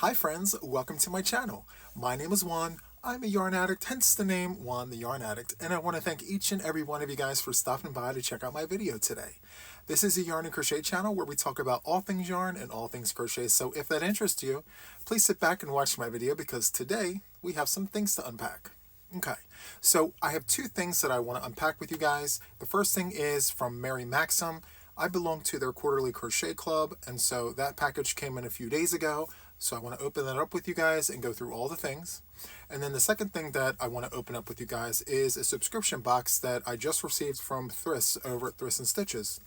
Hi friends, welcome to my channel. My name is Juan. I'm a yarn addict, hence the name Juan the Yarn Addict, and I want to thank each and every one of you guys for stopping by to check out my video today. This is a yarn and crochet channel where we talk about all things yarn and all things crochet, so if that interests you, please sit back and watch my video because today we have some things to unpack. Okay, so I have two things that I want to unpack with you guys. The first thing is from Mary Maxim. I belong to their quarterly crochet club, and so that package came in a few days ago. So I want to open that up with you guys and go through all the things. And then the second thing that I want to open up with you guys is a subscription box that I just received from Thriss over at Thriss and Stitches.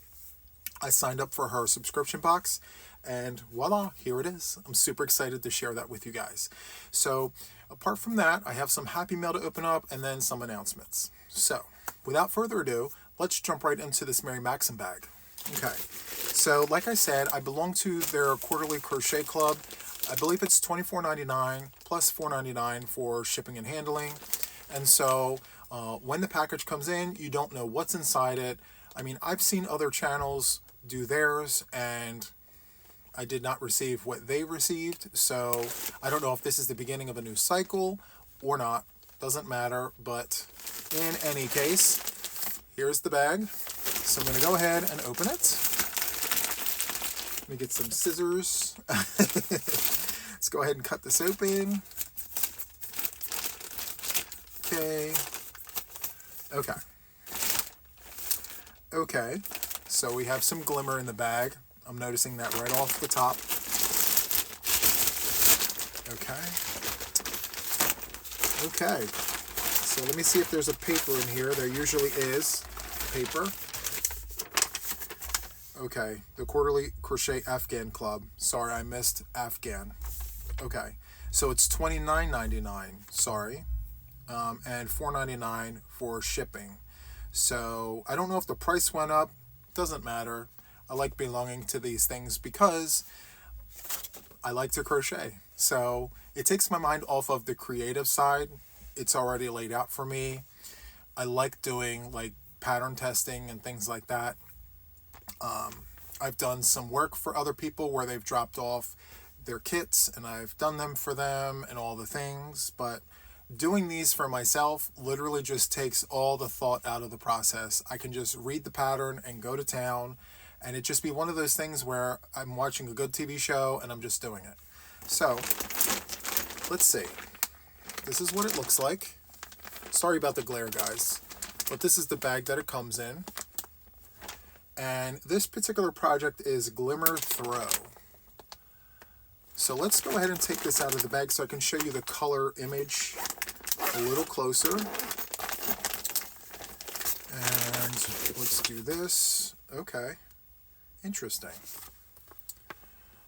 I signed up for her subscription box and voila, here it is. I'm super excited to share that with you guys. So apart from that, I have some happy mail to open up and then some announcements. So without further ado, let's jump right into this Mary Maxim bag. Okay, so like I said, I belong to their quarterly crochet club. I believe it's $24.99 plus $4.99 for shipping and handling. And so when the package comes in, you don't know what's inside it. I mean, I've seen other channels do theirs and I did not receive what they received. So I don't know if this is the beginning of a new cycle or not. Doesn't matter. But in any case, here's the bag. So I'm going to go ahead and open it. Let me get some scissors. Let's go ahead and cut this open. Okay. Okay. So we have some glimmer in the bag. I'm noticing that right off the top. Okay. So let me see if there's a paper in here. There usually is paper. Okay, the Quarterly Crochet Afghan Club. Sorry, I missed Afghan. Okay, so it's $29.99, sorry, and $4.99 for shipping. So I don't know if the price went up. Doesn't matter. I like belonging to these things because I like to crochet. So it takes my mind off of the creative side. It's already laid out for me. I like doing like pattern testing and things like that. I've done some work for other people where they've dropped off their kits and I've done them for them and all the things, but doing these for myself literally just takes all the thought out of the process. I can just read the pattern and go to town and it just be one of those things where I'm watching a good TV show and I'm just doing it. So let's see. This is what it looks like. Sorry about the glare, guys, but this is the bag that it comes in. And this particular project is Glimmer Throw. So let's go ahead and take this out of the bag so I can show you the color image a little closer. And let's do this. Okay, interesting.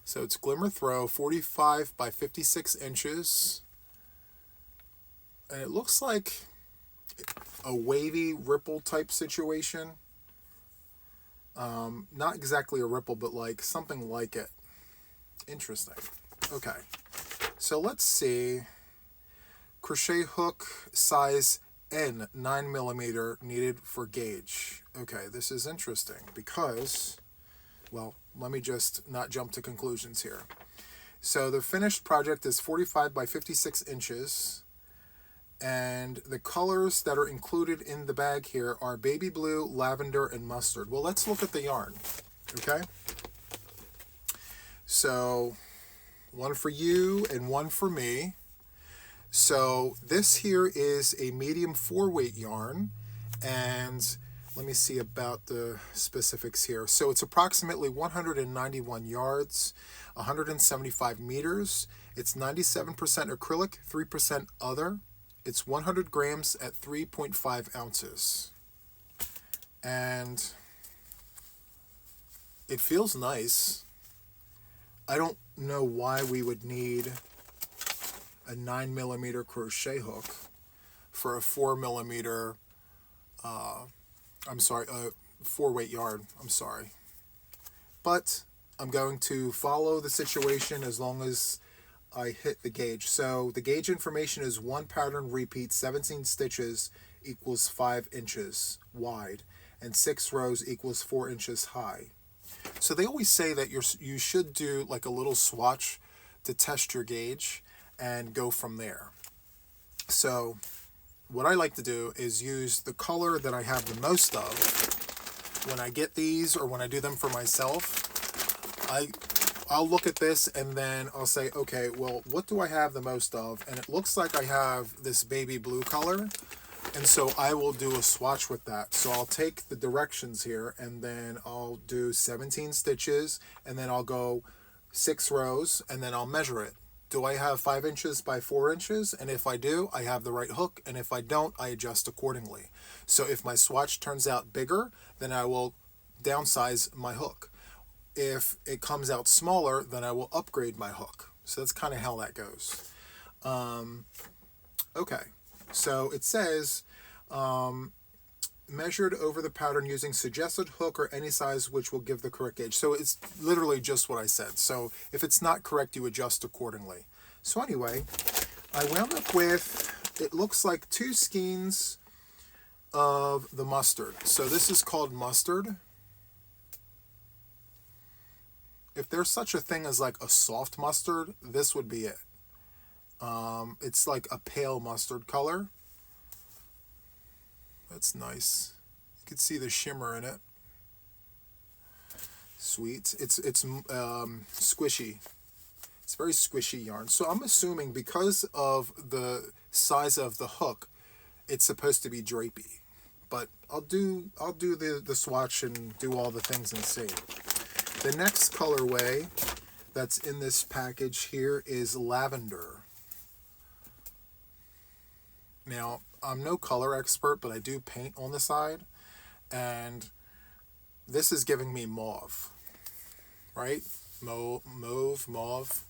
So it's Glimmer Throw, 45 by 56 inches. And it looks like a wavy ripple type situation. Not exactly a ripple, but like something like it. Interesting. Okay. So let's see. Crochet hook size N, 9mm needed for gauge. Okay, this is interesting because, well, let me just not jump to conclusions here. So the finished project is 45 by 56 inches. And the colors that are included in the bag here are baby blue, lavender, and mustard. Well, let's look at the yarn, okay? So one for you and one for me. So this here is a medium 4-weight yarn. And let me see about the specifics here. So it's approximately 191 yards, 175 meters. It's 97% acrylic, 3% other. It's 100 grams at 3.5 ounces. And it feels nice. I don't know why we would need a 9mm crochet hook for a 4mm, a 4-weight yarn. I'm sorry. But I'm going to follow the situation as long as I hit the gauge. So the gauge information is 1 pattern repeat, 17 stitches equals 5 inches wide, and 6 rows equals 4 inches high. So they always say that you should do like a little swatch to test your gauge and go from there. So what I like to do is use the color that I have the most of. When I get these or when I do them for myself, I'll look at this and then I'll say, okay, well, what do I have the most of? And it looks like I have this baby blue color. And so I will do a swatch with that. So I'll take the directions here and then I'll do 17 stitches and then I'll go 6 rows and then I'll measure it. Do I have 5 inches by 4 inches? And if I do, I have the right hook. And if I don't, I adjust accordingly. So if my swatch turns out bigger, then I will downsize my hook. If it comes out smaller, then I will upgrade my hook. So that's kind of how that goes. Okay, so it says measured over the pattern using suggested hook or any size which will give the correct gauge. So it's literally just what I said. So if it's not correct, you adjust accordingly. So anyway, I wound up with, it looks like 2 skeins of the mustard. So this is called mustard. If there's such a thing as like a soft mustard, this would be it. It's like a pale mustard color. That's nice. You can see the shimmer in it. Sweet. It's squishy. It's very squishy yarn. So I'm assuming because of the size of the hook, it's supposed to be drapey. But I'll do the swatch and do all the things and see. The next colorway that's in this package here is lavender. Now, I'm no color expert, but I do paint on the side, and this is giving me mauve, right? Mauve.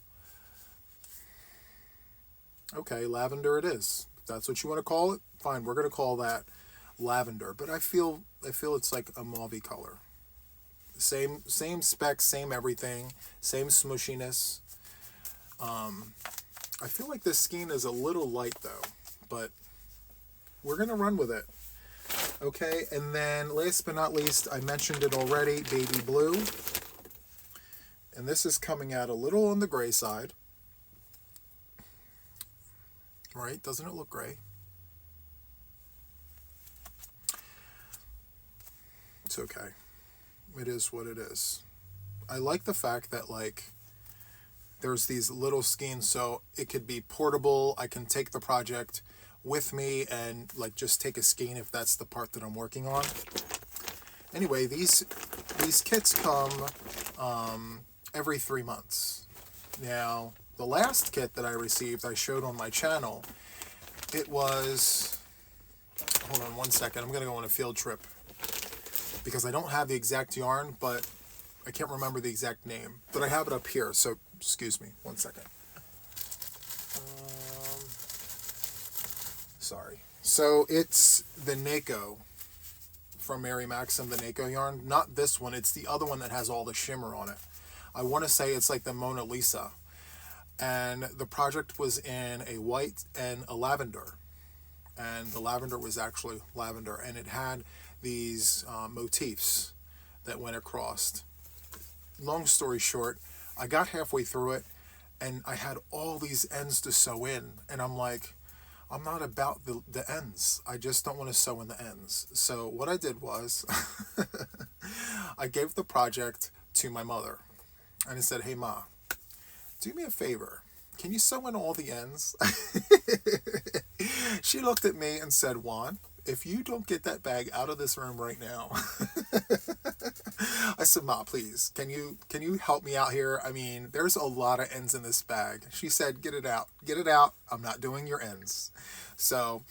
Okay, lavender it is. If that's what you want to call it, fine, we're going to call that lavender, but I feel it's like a mauvey color. Same specs, same everything, same smushiness. I feel like this skein is a little light though, but we're gonna run with it. Okay, and then last but not least, I mentioned it already, baby blue. And this is coming out a little on the gray side. Right, doesn't it look gray? It's okay. It is what it is. I like the fact that like there's these little skeins so it could be portable. I can take the project with me and like just take a skein if that's the part that I'm working on. Anyway, these kits come every 3 months. Now, the last kit that I received, I showed on my channel. It was, hold on one second, I'm gonna go on a field trip because I don't have the exact yarn, but I can't remember the exact name, but I have it up here, so excuse me, one second. Sorry. So it's the Nako from Mary Maxim, the Nako yarn. Not this one, it's the other one that has all the shimmer on it. I want to say it's like the Mona Lisa. And the project was in a white and a lavender. And the lavender was actually lavender, and it had these motifs that went across. Long story short, I got halfway through it and I had all these ends to sew in, and I'm like, I'm not about the ends. I just don't want to sew in the ends. So what I did was I gave the project to my mother and I said, hey Ma, do me a favor. Can you sew in all the ends? She looked at me and said, Juan, if you don't get that bag out of this room right now. I said, Ma, please, can you help me out here? I mean, there's a lot of ends in this bag. She said, get it out. I'm not doing your ends. So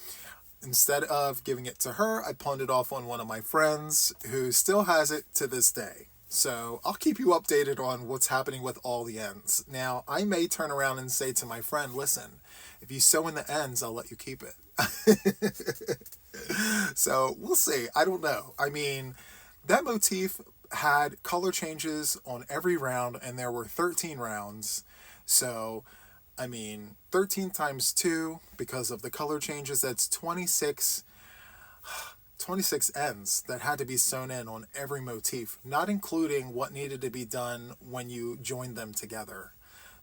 instead of giving it to her, I pawned it off on one of my friends who still has it to this day. So I'll keep you updated on what's happening with all the ends. Now, I may turn around and say to my friend, listen, if you sew in the ends, I'll let you keep it. So we'll see. I don't know. I mean, that motif had color changes on every round, and there were 13 rounds. So, I mean, 13 times 2, because of the color changes, that's 26 ends that had to be sewn in on every motif, not including what needed to be done when you joined them together.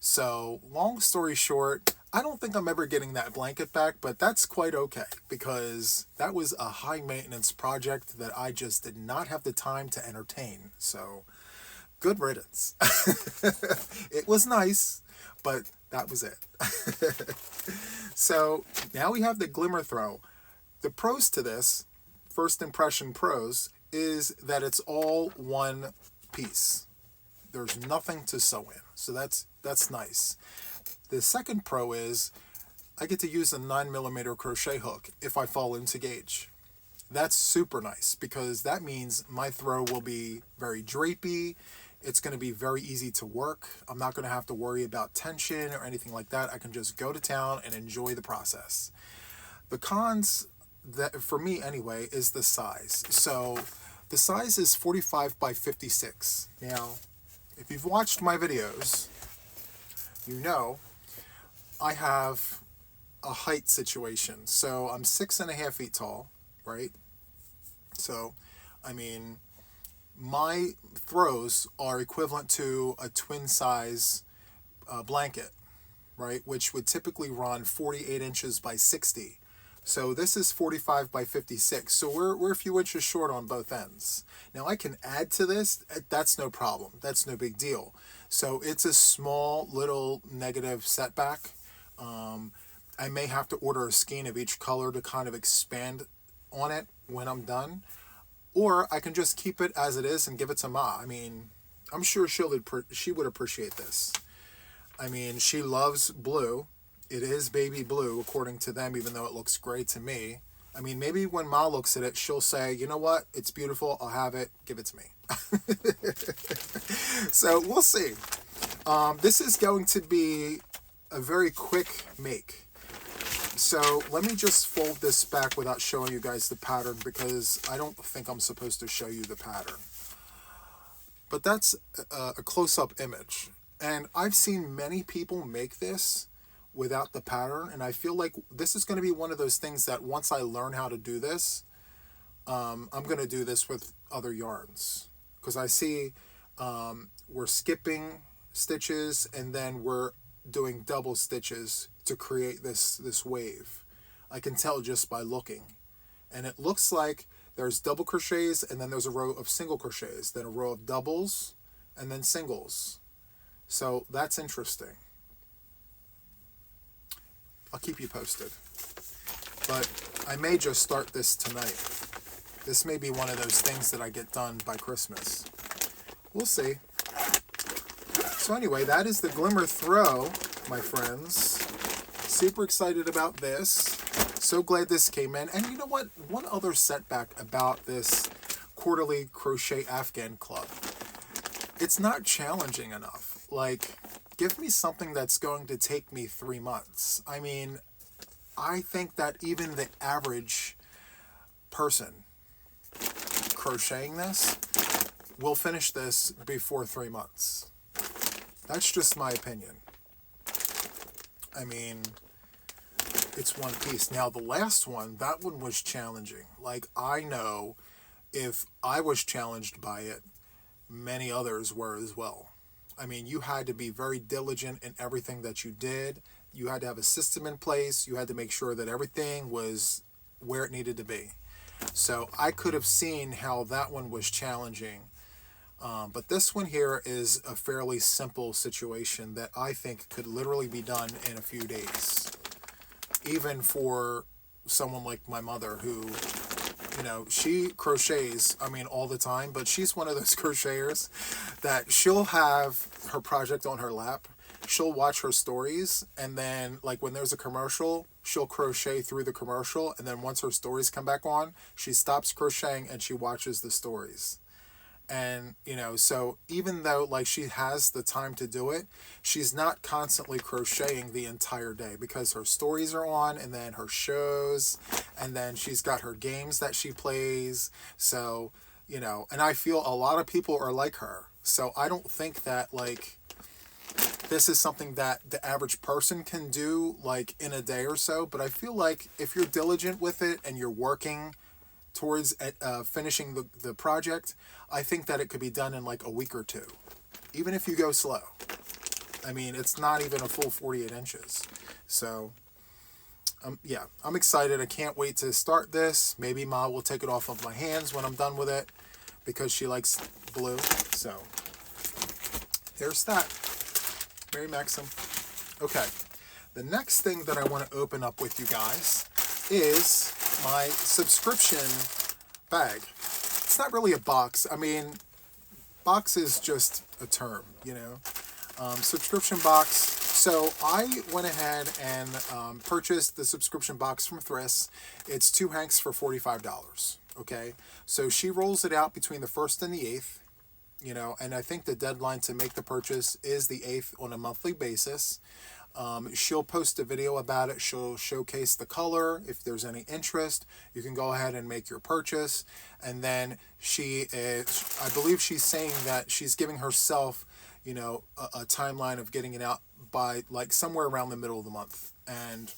So long story short, I don't think I'm ever getting that blanket back, but that's quite okay because that was a high maintenance project that I just did not have the time to entertain. So good riddance. It was nice, but that was it. So now we have the glimmer throw. The pros to this, first impression pros, is that it's all one piece. There's nothing to sew in. So that's nice. The second pro is I get to use a 9mm crochet hook if I fall into gauge. That's super nice because that means my throw will be very drapey. It's going to be very easy to work. I'm not going to have to worry about tension or anything like that. I can just go to town and enjoy the process. The cons, that for me anyway, is the size. So the size is 45 by 56. Now, if you've watched my videos, you know I have a height situation. So I'm 6.5 feet tall, right? So, I mean, my throws are equivalent to a twin size blanket, right? Which would typically run 48 inches by 60. So this is 45 by 56. So we're a few inches short on both ends. Now I can add to this. That's no problem. That's no big deal. So it's a small little negative setback. I may have to order a skein of each color to kind of expand on it when I'm done. Or I can just keep it as it is and give it to Ma. I mean, I'm sure she would appreciate this. I mean, she loves blue. It is baby blue, according to them, even though it looks gray to me. I mean, maybe when Ma looks at it, she'll say, you know what? It's beautiful. I'll have it. Give it to me. So we'll see. This is going to be a very quick make. So let me just fold this back without showing you guys the pattern because I don't think I'm supposed to show you the pattern. But that's a close-up image. And I've seen many people make this without the pattern. And I feel like this is going to be one of those things that once I learn how to do this, I'm going to do this with other yarns. Because I see we're skipping stitches and then we're doing double stitches to create this wave. I can tell just by looking. And it looks like there's double crochets and then there's a row of single crochets, then a row of doubles and then singles. So that's interesting. I'll keep you posted. But I may just start this tonight. This may be one of those things that I get done by Christmas. We'll see. So anyway, that is the glimmer throw, my friends. Super excited about this. So glad this came in. And you know what? One other setback about this quarterly crochet Afghan club. It's not challenging enough. Like, give me something that's going to take me 3 months. I mean, I think that even the average person crocheting this will finish this before 3 months. That's just my opinion. I mean, it's one piece. Now, the last one, that one was challenging. Like, I know if I was challenged by it, many others were as well. I mean, you had to be very diligent in everything that you did. You had to have a system in place. You had to make sure that everything was where it needed to be. So I could have seen how that one was challenging. But this one here is a fairly simple situation that I think could literally be done in a few days. Even for someone like my mother who, you know, she crochets, I mean, all the time, but she's one of those crocheters that she'll have her project on her lap. She'll watch her stories, and then, like, when there's a commercial, she'll crochet through the commercial, and then once her stories come back on, she stops crocheting and she watches the stories. And, you know, so even though, like, she has the time to do it, she's not constantly crocheting the entire day because her stories are on, and then her shows, and then she's got her games that she plays. So, you know, and I feel a lot of people are like her. So I don't think that, like, this is something that the average person can do, like, in a day or so. But I feel like if you're diligent with it and you're working towards finishing the project, I think that it could be done in like a week or two, even if you go slow. I mean, it's not even a full 48 inches. So, yeah, I'm excited. I can't wait to start this. Maybe Ma will take it off of my hands when I'm done with it because she likes blue. So, there's that. Merry Maxim. Okay, the next thing that I want to open up with you guys is my subscription bag. It's not really a box. I mean, box is just a term, you know. Subscription box. So I went ahead and purchased the subscription box from Thriss. It's 2 hanks for $45. Okay, so she rolls it out between the 1st and the 8th. You know, and I think the deadline to make the purchase is the 8th on a monthly basis. She'll post a video about it. She'll showcase the color. If there's any interest, you can go ahead and make your purchase. And then I believe she's saying that she's giving herself, you know, a timeline of getting it out by like somewhere around the middle of the month. And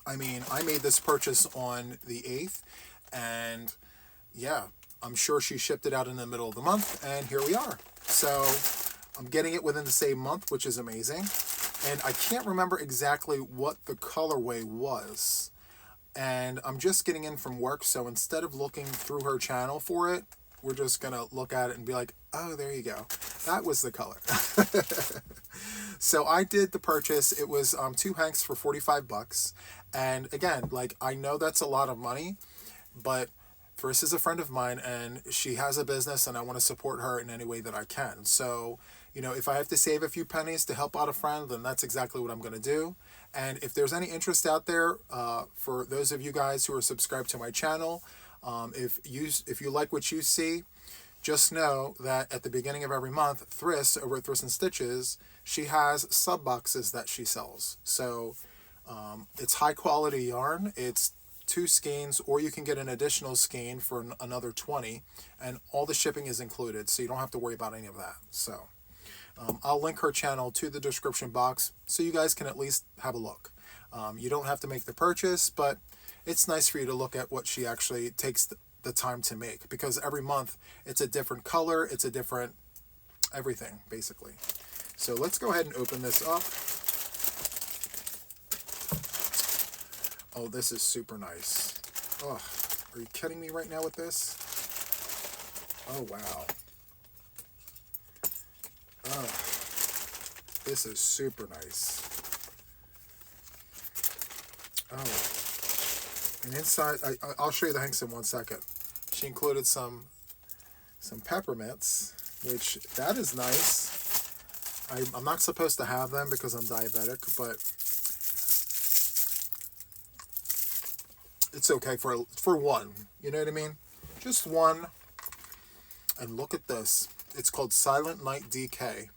I mean, I made this purchase on the 8th, and yeah, I'm sure she shipped it out in the middle of the month, and here we are. So I'm getting it within the same month, which is amazing. And I can't remember exactly what the colorway was. And I'm just getting in from work, so instead of looking through her channel for it, we're just going to look at it and be like, oh, there you go. That was the color. So I did the purchase. It was 2 hanks for $45. And again, like, I know that's a lot of money, but Thriss is a friend of mine, and she has a business, and I want to support her in any way that I can. So, you know, if I have to save a few pennies to help out a friend, then that's exactly what I'm going to do. And if there's any interest out there, for those of you guys who are subscribed to my channel, if you like what you see, just know that at the beginning of every month, Thriss, over at Thriss and Stitches, she has sub boxes that she sells. So it's high quality yarn. It's 2 skeins, or you can get an additional skein for another 20, and all the shipping is included, so you don't have to worry about any of that. So I'll link her channel to the description box so you guys can at least have a look. You don't have to make the purchase, but it's nice for you to look at what she actually takes the time to make, because every month it's a different color, it's a different everything, basically. So let's go ahead and open this up. Oh, this is super nice. Oh, are you kidding me right now with this? Oh, wow. Oh, this is super nice. Oh, and inside, I'll show you the hanks in 1 second. She included some peppermints, which that is nice. I'm not supposed to have them because I'm diabetic, but it's okay for one. You know what I mean? Just one. And look at this. It's called Silent Night DK.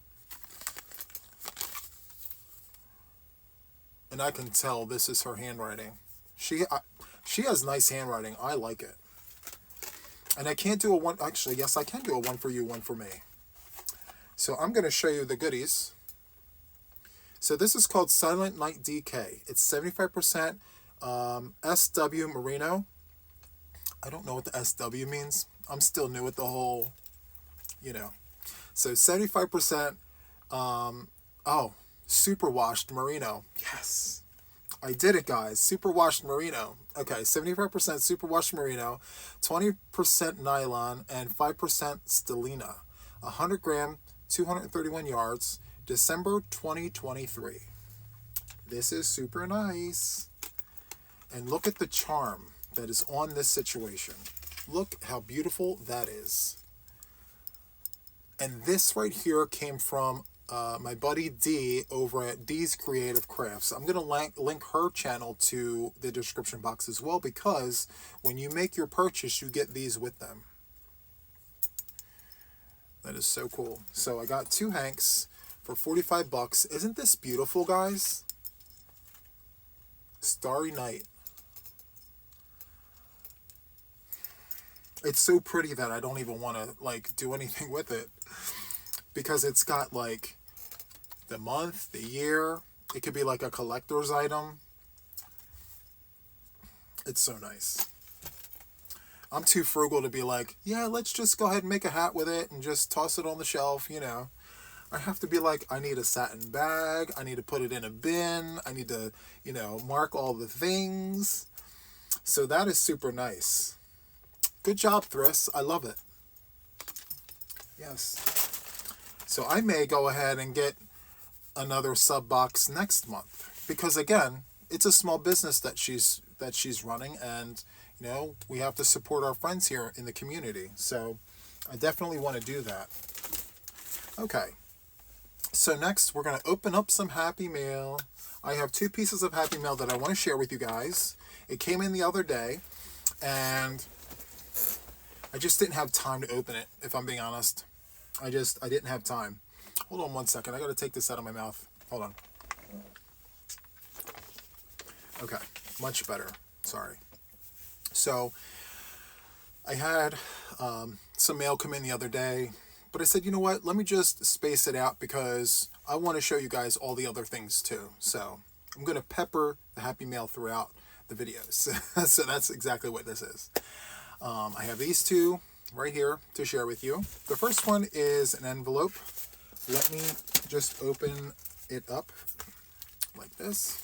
And I can tell this is her handwriting. She has nice handwriting. I like it. And I can't do a one. Actually, yes, I can do a one for you, one for me. So I'm going to show you the goodies. So this is called Silent Night DK. It's 75% SW Merino. I don't know what the SW means. I'm still new with the whole, you know. So 75%, superwashed merino. Yes, I did it, guys. Superwashed merino. Okay, 75% superwashed merino, 20% nylon, and 5% stellina. 100 gram, 231 yards, December 2023. This is super nice. And look at the charm that is on this situation. Look how beautiful that is. And this right here came from my buddy D over at D's Creative Crafts. I'm going to link her channel to the description box as well, because when you make your purchase, you get these with them. That is so cool. So I got 2 hanks for 45 bucks. Isn't this beautiful, guys? Starry Night. It's so pretty that I don't even want to like do anything with it, because it's got like the month, the year. It could be like a collector's item. It's so nice. I'm too frugal to be like, yeah, let's just go ahead and make a hat with it and just toss it on the shelf, you know. I have to be like, I need a satin bag, I need to put it in a bin, I need to, mark all the things. So that is super nice. Good job, Thriss. I love it. Yes. So I may go ahead and get another sub box next month, because again, it's a small business that she's running, and we have to support our friends here in the community. So I definitely want to do that. Okay. So next we're going to open up some Happy Mail. I have 2 pieces of Happy Mail that I want to share with you guys. It came in the other day, and I just didn't have time to open it, if I'm being honest. I didn't have time. Hold on one second. I got to take this out of my mouth. Hold on. Okay. Much better. Sorry. So I had some mail come in the other day, but I said, you know what? Let me just space it out because I want to show you guys all the other things too. So I'm going to pepper the Happy Mail throughout the videos. So that's exactly what this is. I have these 2 right here to share with you. The first one is an envelope. Let me just open it up like this.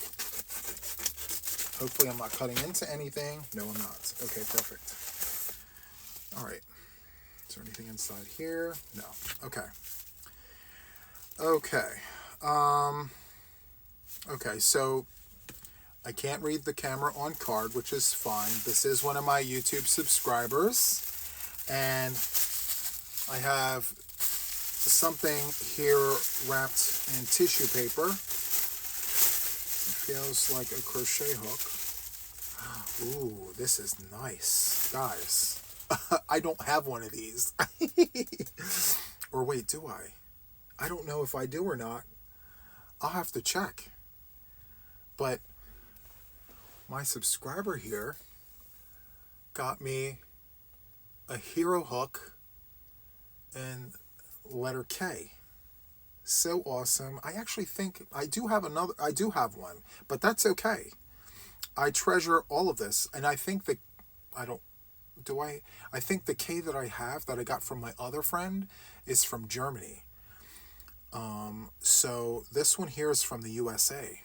Hopefully I'm not cutting into anything. No, I'm not. Okay, perfect. All right. Is there anything inside here? No. Okay. Okay. Okay, so I can't read the camera on card, which is fine. This is one of my YouTube subscribers, and I have something here wrapped in tissue paper. It feels like a crochet hook. Ooh, this is nice, guys. I don't have one of these. Or wait, do I? I don't know if I do or not. I'll have to check. But my subscriber here got me a hero hook and letter K. So awesome. I actually think I do have one, but that's okay. I treasure all of this, and I think that I think the K that I have that I got from my other friend is from Germany. So this one here is from the USA.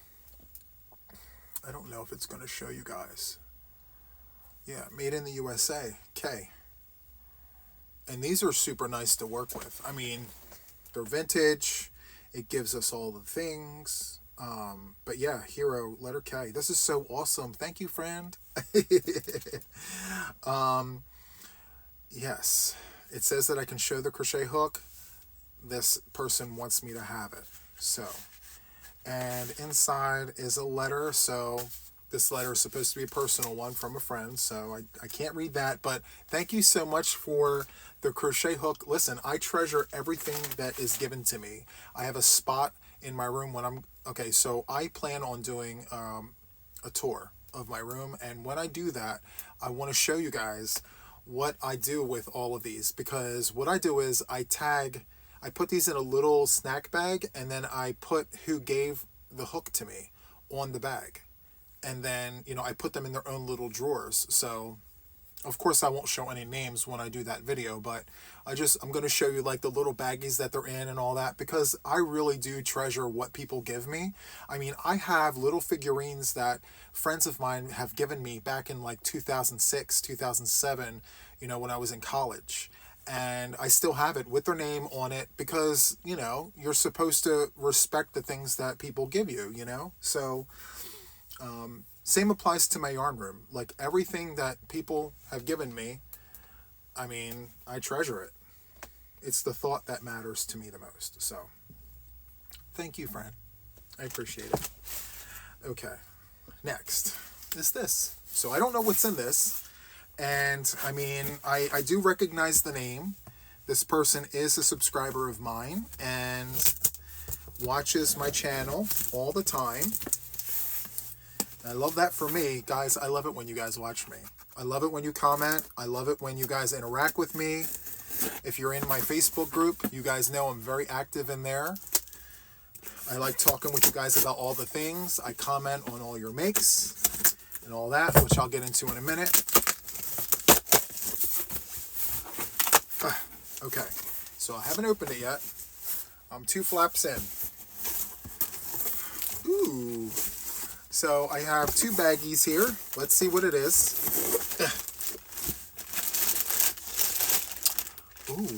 I don't know if it's going to show you guys. Yeah, made in the USA, K. And these are super nice to work with. I mean, they're vintage. It gives us all the things. But yeah, hero, letter K. This is so awesome. Thank you, friend. Yes. It says that I can show the crochet hook. This person wants me to have it. So, and inside is a letter. So this letter is supposed to be a personal one from a friend. So I can't read that, but thank you so much for the crochet hook. Listen, I treasure everything that is given to me. I have a spot in my room when so I plan on doing a tour of my room. And when I do that, I want to show you guys what I do with all of these, because what I do is I put these in a little snack bag, and then I put who gave the hook to me on the bag. And then, I put them in their own little drawers. So, of course, I won't show any names when I do that video, but I'm going to show you like the little baggies that they're in and all that, because I really do treasure what people give me. I mean, I have little figurines that friends of mine have given me back in like 2006, 2007, when I was in college. And I still have it with their name on it because, you're supposed to respect the things that people give you, So, same applies to my yarn room. Like everything that people have given me, I mean, I treasure it. It's the thought that matters to me the most. So, thank you, friend. I appreciate it. Okay, next is this. So I don't know what's in this. And I mean, I do recognize the name. This person is a subscriber of mine and watches my channel all the time. I love that for me. Guys, I love it when you guys watch me. I love it when you comment. I love it when you guys interact with me. If you're in my Facebook group, you guys know I'm very active in there. I like talking with you guys about all the things. I comment on all your makes and all that, which I'll get into in a minute. Okay, so I haven't opened it yet. I'm 2 flaps in. Ooh. So I have 2 baggies here. Let's see what it is. Ooh.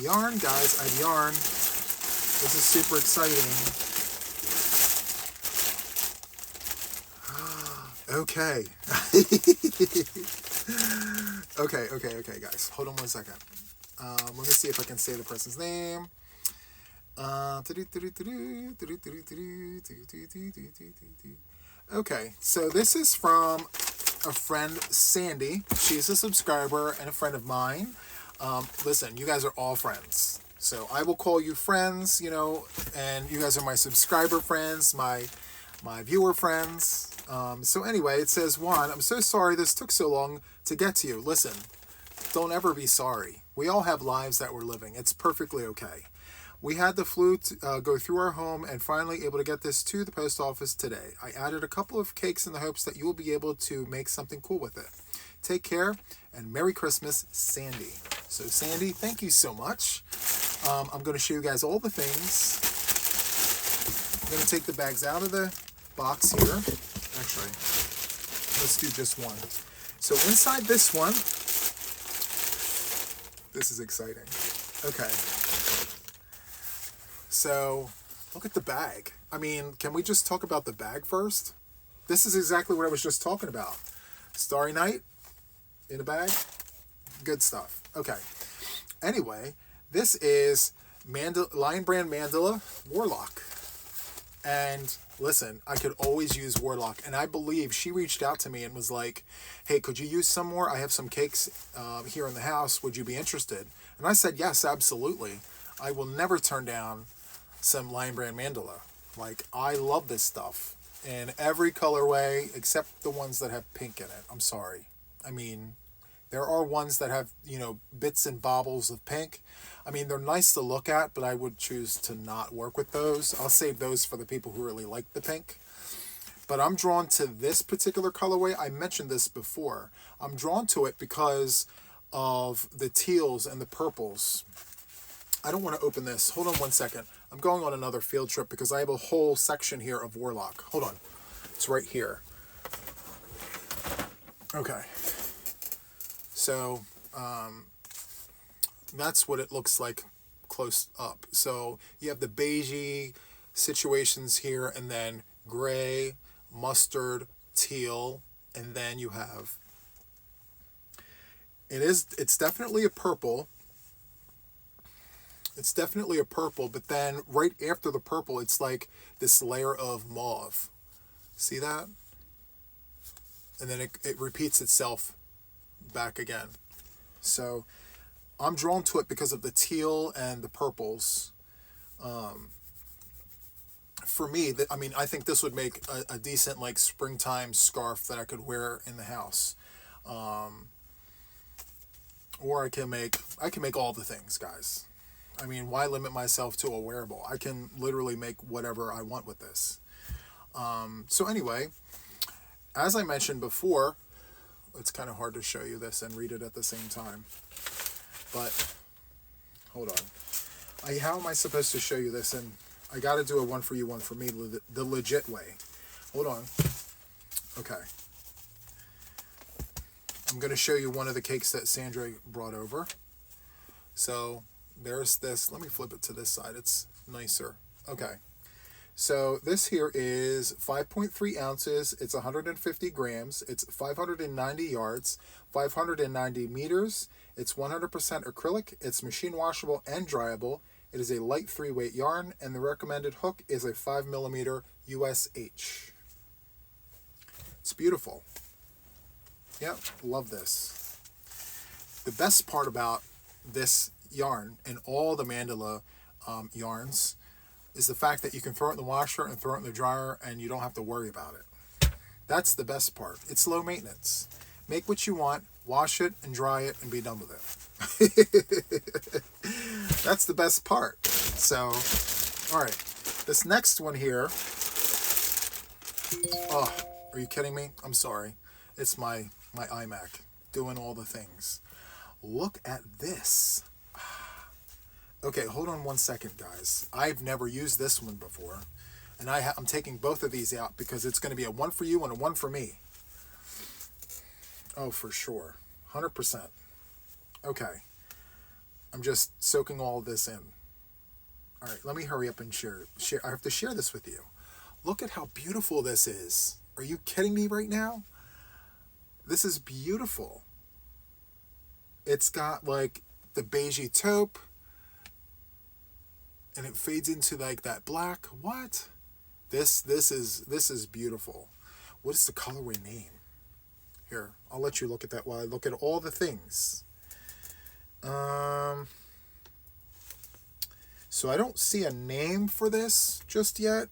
Yarn, guys. I have yarn. This is super exciting. Okay. Okay, guys. Hold on one second. Let me see if I can say the person's name. Okay, so this is from a friend, Sandy. She's a subscriber and a friend of mine. Listen, you guys are all friends. So I will call you friends, you know, and you guys are my subscriber friends, my viewer friends. So anyway, it says, Juan, I'm so sorry this took so long to get to you. Listen, don't ever be sorry. We all have lives that we're living. It's perfectly okay. We had the flu go through our home and finally able to get this to the post office today. I added a couple of cakes in the hopes that you will be able to make something cool with it. Take care and Merry Christmas, Sandy. So Sandy, thank you so much. I'm going to show you guys all the things. I'm going to take the bags out of the box here. Actually, let's do just one. So inside this one, this is exciting. Okay. So look at the bag. I mean, can we just talk about the bag first? This is exactly what I was just talking about. Starry Night in a bag. Good stuff. Okay. Anyway, this is Lion Brand Mandala Warlock. And listen, I could always use Warlock. And I believe she reached out to me and was like, hey, could you use some more? I have some cakes here in the house. Would you be interested? And I said, yes, absolutely. I will never turn down some Lion Brand Mandala. Like, I love this stuff in every colorway except the ones that have pink in it. I'm sorry. I mean, there are ones that have, you know, bits and bobbles of pink. I mean, they're nice to look at, but I would choose to not work with those. I'll save those for the people who really like the pink. But I'm drawn to this particular colorway. I mentioned this before. I'm drawn to it because of the teals and the purples. I don't want to open this. Hold on one second. I'm going on another field trip because I have a whole section here of Warlock. Hold on. It's right here. Okay. So, that's what it looks like close up. So you have the beigey situations here, and then gray, mustard, teal, and then you have, it's definitely a purple. It's definitely a purple, but then right after the purple, it's like this layer of mauve. See that? And then it repeats itself back again. So I'm drawn to it because of the teal and the purples. For me, I mean, I think this would make a decent like springtime scarf that I could wear in the house. Or I can make all the things, guys. I mean, why limit myself to a wearable? I can literally make whatever I want with this. So anyway, as I mentioned before, it's kind of hard to show you this and read it at the same time. But hold on. How am I supposed to show you this? And I got to do a one for you, one for me, the legit way. Hold on. Okay. I'm going to show you one of the cakes that Sandra brought over. So there's this. Let me flip it to this side. It's nicer. Okay. So this here is 5.3 ounces. It's 150 grams. It's 590 yards, 590 meters. It's 100% acrylic. It's machine washable and dryable. It is a light 3-weight yarn, and the recommended hook is a 5mm USH. It's beautiful. Yep, love this. The best part about this yarn and all the mandala yarns is the fact that you can throw it in the washer and throw it in the dryer and you don't have to worry about it. That's the best part. It's low maintenance. Make what you want, wash it and dry it and be done with it. That's the best part. So, all right. This next one here. Oh, are you kidding me? I'm sorry. It's my iMac doing all the things. Look at this. Okay, hold on one second, guys. I've never used this one before. And I'm taking both of these out because it's going to be a one for you and a one for me. Oh, for sure. 100%. Okay. I'm just soaking all this in. All right, let me hurry up and share. I have to share this with you. Look at how beautiful this is. Are you kidding me right now? This is beautiful. It's got like the beigey taupe. And it fades into like that black. What? This is beautiful. What is the colorway name? Here, I'll let you look at that while I look at all the things. So I don't see a name for this just yet.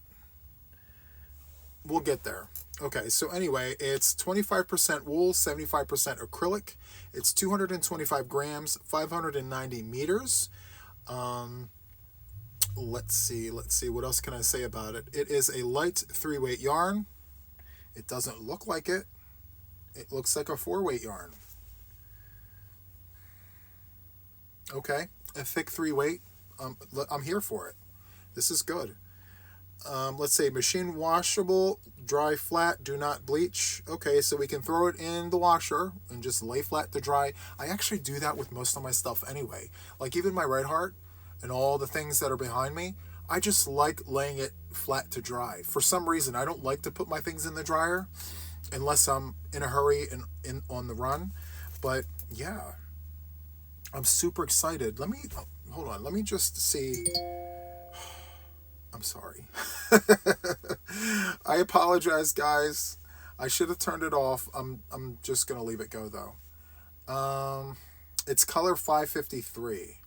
We'll get there. Okay, so anyway, it's 25% wool, 75% acrylic. It's 225 grams, 590 meters. Let's see. What else can I say about it? It is a light 3-weight yarn. It doesn't look like it. It looks like a 4-weight yarn. Okay, a thick 3-weight. I'm here for it. This is good. Let's say machine washable, dry flat, do not bleach. Okay, so we can throw it in the washer and just lay flat to dry. I actually do that with most of my stuff anyway. Like even my Red Heart and all the things that are behind me, I just like laying it flat to dry. For some reason, I don't like to put my things in the dryer unless I'm in a hurry and on the run. But yeah, I'm super excited. Hold on. Let me just see. I'm sorry. I apologize, guys. I should have turned it off. I'm just going to leave it go, though. It's color 553.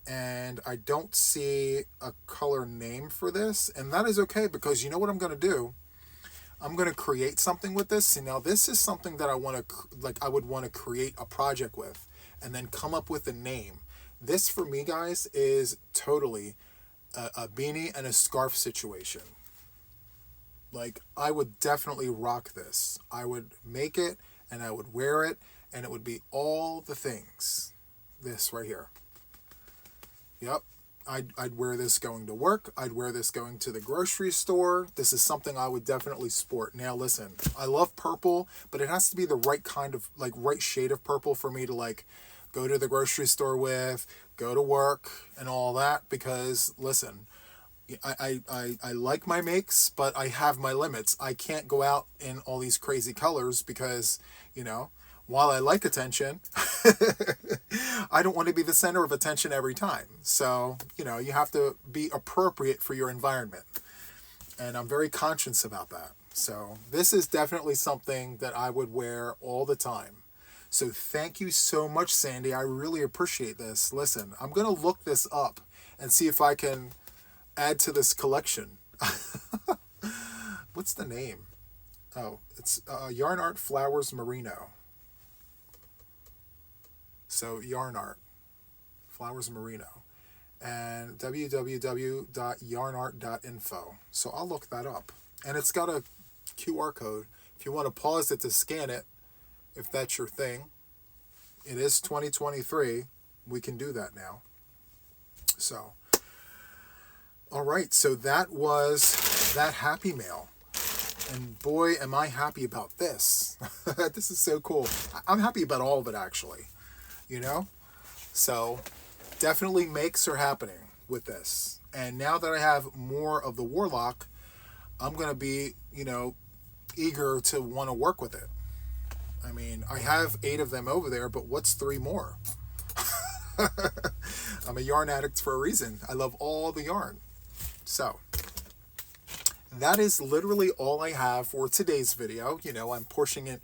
And I don't see a color name for this. And that is okay, because you know what I'm going to do? I'm going to create something with this. See, now this is something that I would want to create a project with and then come up with a name. This for me, guys, is totally a beanie and a scarf situation. Like, I would definitely rock this. I would make it and I would wear it and it would be all the things. This right here. Yep. I'd wear this going to work. I'd wear this going to the grocery store. This is something I would definitely sport. Now, listen, I love purple, but it has to be the right kind of, like, right shade of purple for me to, like, go to the grocery store with, go to work, and all that. Because, listen, I like my makes, but I have my limits. I can't go out in all these crazy colors because, you know, while I like attention, I don't want to be the center of attention every time. So, you know, you have to be appropriate for your environment. And I'm very conscious about that. So this is definitely something that I would wear all the time. So thank you so much, Sandy. I really appreciate this. Listen, I'm going to look this up and see if I can add to this collection. What's the name? Oh, it's Yarn Art Flowers Merino. So Yarn Art Flowers Merino and www.yarnart.info. So I'll look that up. And it's got a QR code. If you want to pause it to scan it, if that's your thing. It is 2023. We can do that now. So, all right. So that was that Happy Mail. And boy, am I happy about this. This is so cool. I'm happy about all of it, actually. You know? So, definitely makes are happening with this. And now that I have more of the Warlock, I'm going to be, you know, eager to want to work with it. I mean, I have 8 of them over there, but what's 3 more? I'm a yarn addict for a reason. I love all the yarn. So, that is literally all I have for today's video. You know, I'm portioning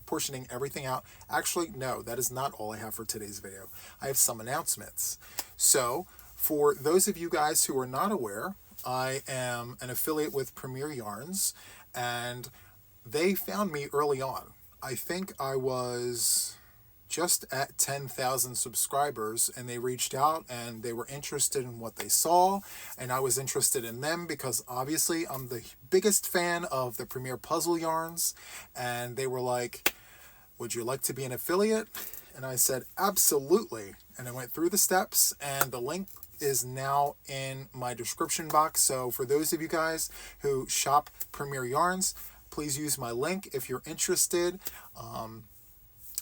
everything out. Actually, no, that is not all I have for today's video. I have some announcements. So, for those of you guys who are not aware, I am an affiliate with Premier Yarns, and they found me early on. I think I was just at 10,000 subscribers, and they reached out and they were interested in what they saw, and I was interested in them because obviously I'm the biggest fan of the Premier Puzzle Yarns, and they were like, would you like to be an affiliate? And I said, absolutely. And I went through the steps, and the link is now in my description box. So for those of you guys who shop Premier Yarns, please use my link if you're interested.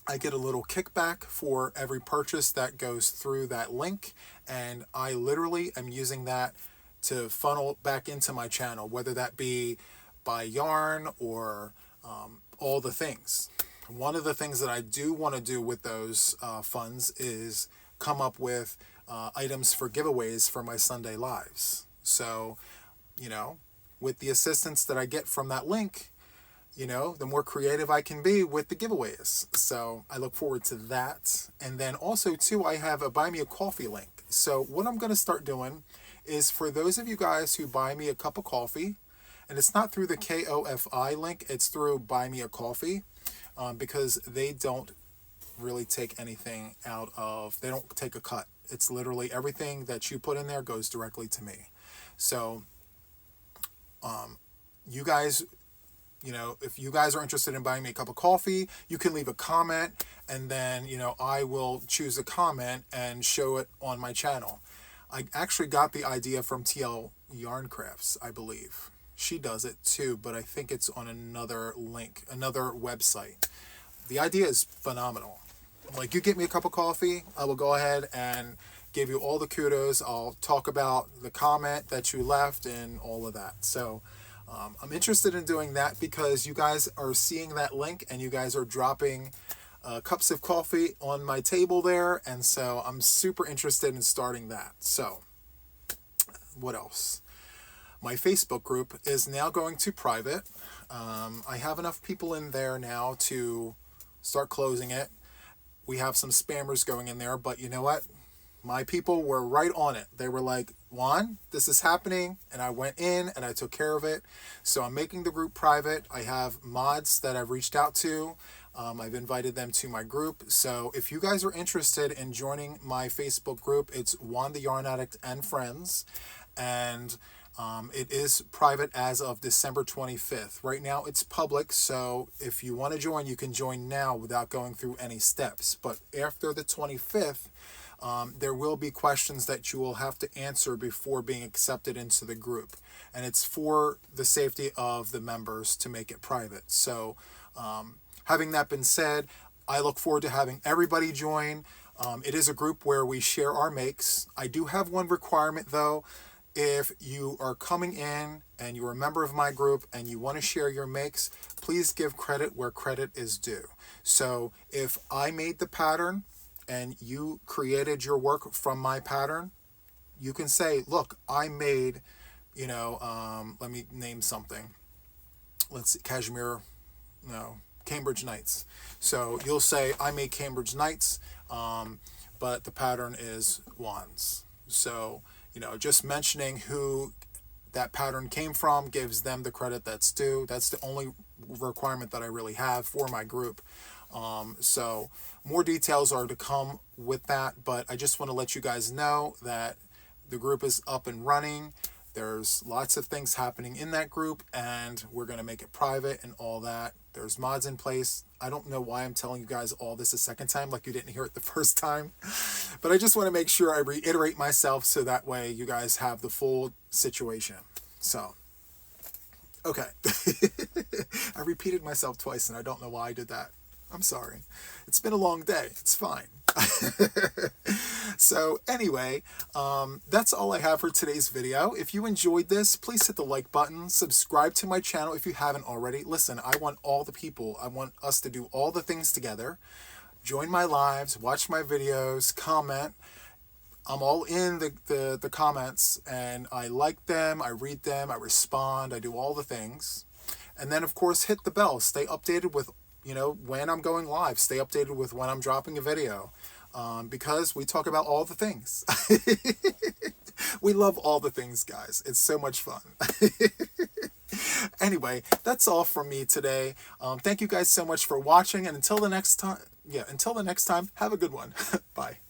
I get a little kickback for every purchase that goes through that link, and I literally am using that to funnel back into my channel, whether that be buy yarn or all the things. One of the things that I do want to do with those funds is come up with items for giveaways for my Sunday lives. So, with the assistance that I get from that link, the more creative I can be with the giveaways. So I look forward to that. And then also too, I have a buy me a coffee link. So what I'm going to start doing is, for those of you guys who buy me a cup of coffee, and it's not through the KOFI link, it's through buy me a coffee, because they don't really take anything they don't take a cut. It's literally everything that you put in there goes directly to me. So, you guys, if you guys are interested in buying me a cup of coffee, you can leave a comment, and then, I will choose a comment and show it on my channel. I actually got the idea from TL Yarn Crafts, I believe. She does it too, but I think it's on another link, another website. The idea is phenomenal. Like, you get me a cup of coffee, I will go ahead and give you all the kudos. I'll talk about the comment that you left and all of that. So, I'm interested in doing that because you guys are seeing that link and you guys are dropping cups of coffee on my table there. And so I'm super interested in starting that. So what else? My Facebook group is now going to private. I have enough people in there now to start closing it. We have some spammers going in there, but you know what? My people were right on it. They were like, Juan, this is happening. And I went in and I took care of it. So I'm making the group private. I have mods that I've reached out to. I've invited them to my group. So if you guys are interested in joining my Facebook group, it's JuanTheYarnAddict and Friends. And it is private as of December 25th. Right now it's public, so if you want to join, you can join now without going through any steps. But after the 25th, there will be questions that you will have to answer before being accepted into the group. And it's for the safety of the members to make it private. So having that been said, I look forward to having everybody join. It is a group where we share our makes. I do have one requirement though. If you are coming in and you're a member of my group and you want to share your makes, please give credit where credit is due. So if I made the pattern and you created your work from my pattern, you can say, look, I made, let me name something. Let's see, Cambridge Nights. So you'll say, I made Cambridge Nights, but the pattern is Juan's. So, just mentioning who that pattern came from gives them the credit that's due. That's the only requirement that I really have for my group. So more details are to come with that, but I just want to let you guys know that the group is up and running. There's lots of things happening in that group, and we're going to make it private and all that. There's mods in place. I don't know why I'm telling you guys all this a second time, like you didn't hear it the first time. But I just want to make sure I reiterate myself so that way you guys have the full situation. So, okay. I repeated myself twice, and I don't know why I did that. I'm sorry. It's been a long day. It's fine. So anyway, that's all I have for today's video. If you enjoyed this, please hit the like button, subscribe to my channel if you haven't already. Listen, I want all the people. I want us to do all the things together. Join my lives, watch my videos, comment. I'm all in the comments, and I like them, I read them, I respond, I do all the things. And then, of course, hit the bell. Stay updated with when I'm going live. Stay updated with when I'm dropping a video, because we talk about all the things. We love all the things, guys. It's so much fun. Anyway, that's all from me today. Thank you guys so much for watching, and until the next time, have a good one. Bye.